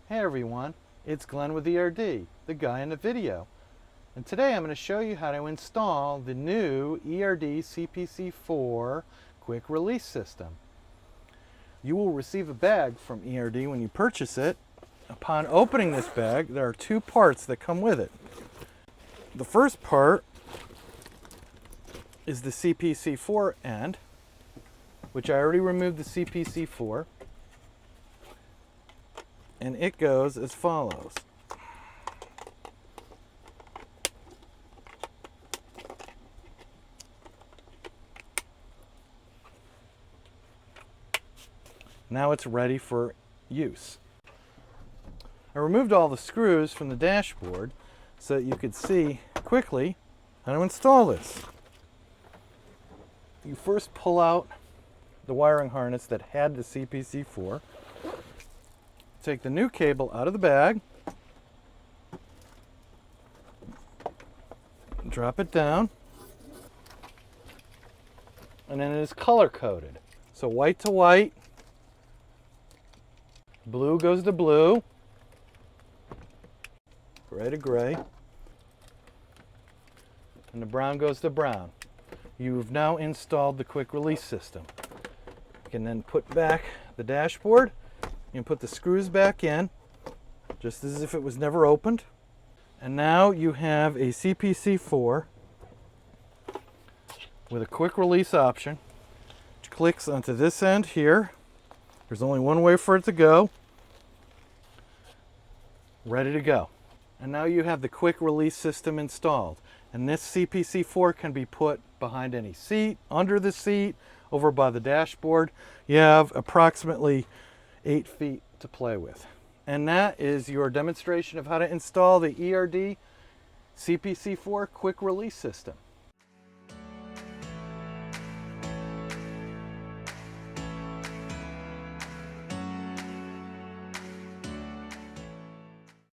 Hey everyone, it's Glenn with ERD, the guy in the video. And today I'm going to show you how to install the new ERD CPC4 quick release system. You will receive a bag from ERD when you purchase it. Upon opening this bag, there are two parts that come with it. The first part is the CPC4 end, which I already removed the CPC4. And it goes as follows. Now it's ready for use. I removed all the screws from the dashboard so that you could see quickly how to install this. You first pull out the wiring harness that had the CPC4. Take the new cable out of the bag, drop it down, and then it is color coded. So white to white, blue goes to blue, gray to gray, and the brown goes to brown. You've now installed the quick release system. You can then put back the dashboard. You can put the screws back in, just as if it was never opened. And now you have a CPC4 with a quick release option, which clicks onto this end here. There's only one way for it to go. Ready to go. And now you have the quick release system installed. And this CPC4 can be put behind any seat, under the seat, over by the dashboard. You have approximately 8 feet to play with. And that is your demonstration of how to install the ERD CPC4 quick release system.